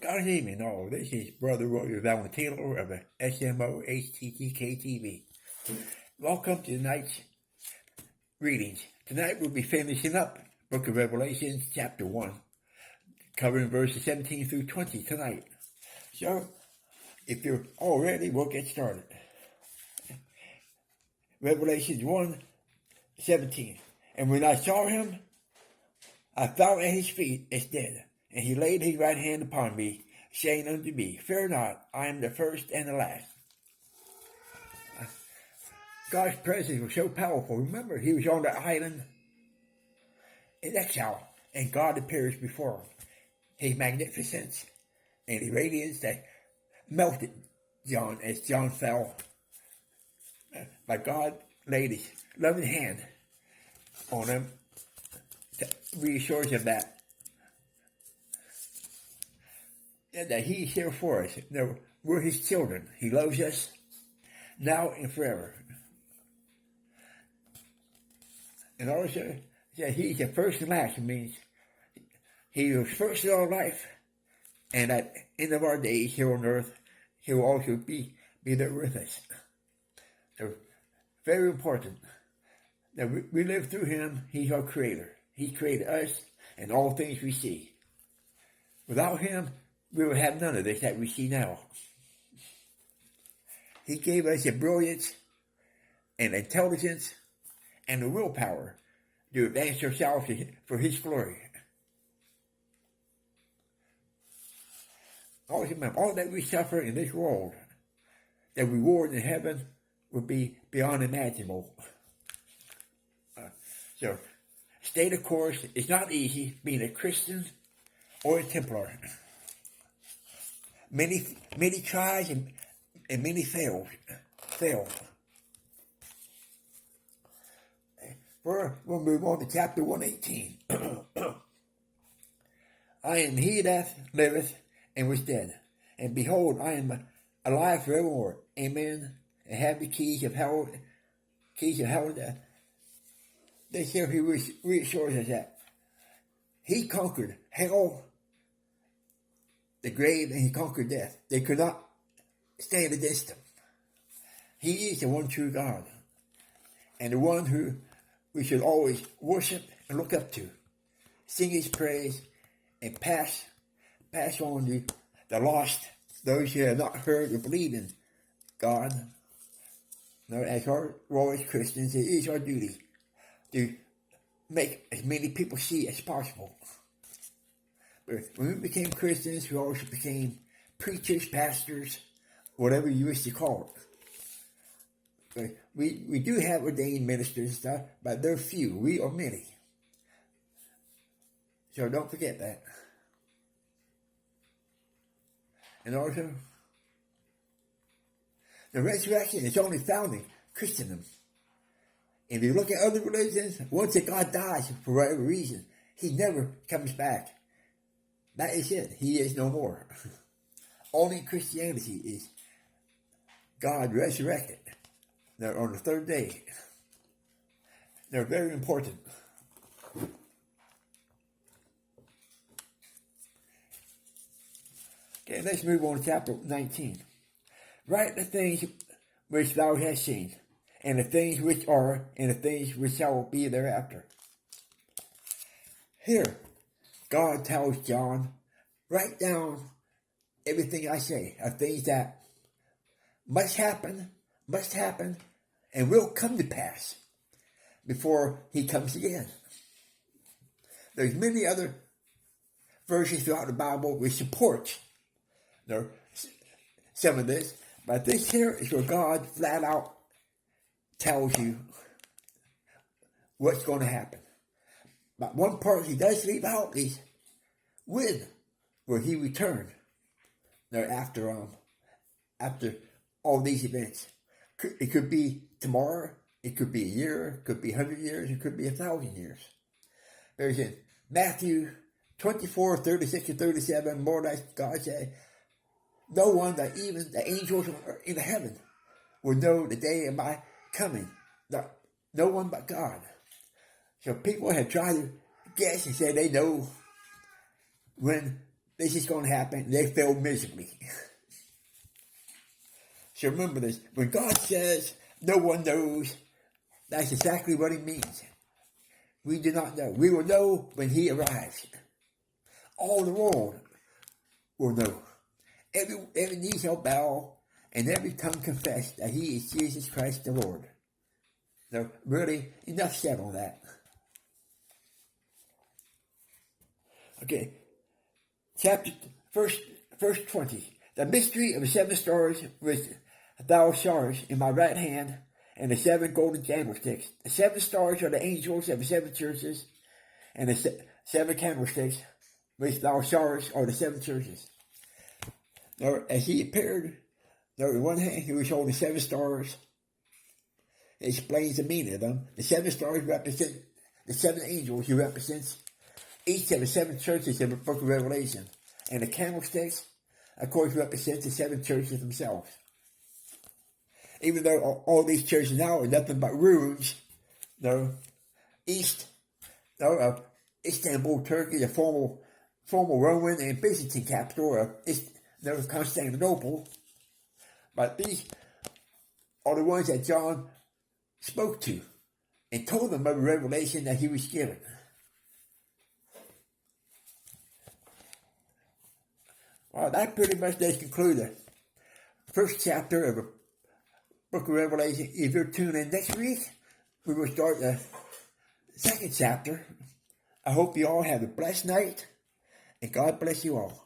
Good evening, all. This is Brother Roy Valentino of the SMO HTTK TV. Welcome to tonight's readings. Tonight we'll be finishing up Book of Revelation, chapter 1, covering verses 17 through 20 tonight. So, if you're all ready, we'll get started. Revelation 1:17. And when I saw him, I fell at his feet as dead. And he laid his right hand upon me, saying unto me, Fear not, I am the first and the last. God's presence was so powerful. Remember, he was on the island in exile, and God appears before him. His magnificence and the radiance that melted John as John fell. But God laid his loving hand on him to reassure him that he's here for us. No, we're his children. He loves us now and forever. And also, that he's the first and last. It means he was first in our life, and at the end of our days here on earth, he will also be there with us. So, very important that we live through him. He's our creator. He created us and all things we see. Without him, we will have none of this that we see now. He gave us the brilliance and intelligence and the willpower to advance ourselves for his glory. Always remember, all that we suffer in this world, the reward in heaven will be beyond imaginable. So, stay the course. It's not easy being a Christian or a Templar. Many tries and many failed. We'll move on to chapter 118. I am he that liveth and was dead, and behold, I am alive forevermore. Amen. And have the keys of hell. This here he reassures us that he conquered hell, the grave, and he conquered death. They could not stand against him. He is the one true God, and the one who we should always worship and look up to, sing his praise, and pass on the lost, those who have not heard or believed in God. Now, as our role as Christians, it is our duty to make as many people see as possible. But when we became Christians, we also became preachers, pastors, whatever you wish to call it. We do have ordained ministers and stuff, but they're few. We are many. So don't forget that. And also, the resurrection is only found in Christendom. If you look at other religions, once a God dies for whatever reason, he never comes back. That is it. He is no more. Only Christianity is God resurrected. They're on the third day. They're very important. Okay, let's move on to chapter 19. Write the things which thou hast seen, and the things which are, and the things which shall be thereafter. Here, God tells John, write down everything I say, of things that must happen, and will come to pass before he comes again. There's many other verses throughout the Bible which support some of this, but this here is where God flat out tells you what's going to happen. But one part he does leave out is when will he return? After all these events. It could be tomorrow, it could be a year, it could be 100 years, it could be 1,000 years. There's in Matthew 24, 36 and 37, more or less God said, no one, that even the angels in the heaven, will know the day of my coming. No one but God. So people have tried to guess and say they know when this is going to happen. They failed miserably. So remember this. When God says no one knows, that's exactly what he means. We do not know. We will know when he arrives. All the world will know. Every knee shall bow and every tongue confess that he is Jesus Christ the Lord. So really, enough said on that. Okay, verse 20. The mystery of the 7 stars which thou sawest in my right hand, and the 7 golden candlesticks. The 7 stars are the angels of the 7 churches, and the 7 candlesticks which thou sawest are the 7 churches. Now, as he appeared, now in one hand he was holding 7 stars. It explains the meaning of them. The 7 stars represent the 7 angels who represents each of the 7 churches in the book of Revelation. And the candlesticks, of course, represent the 7 churches themselves. Even though all these churches now are nothing but ruins, east of Istanbul, Turkey, the former Roman and Byzantine capital of Constantinople. But these are the ones that John spoke to and told them of the revelation that he was given. Well, that pretty much does conclude the first chapter of the book of Revelation. If you're tuned in next week, we will start the second chapter. I hope you all have a blessed night, and God bless you all.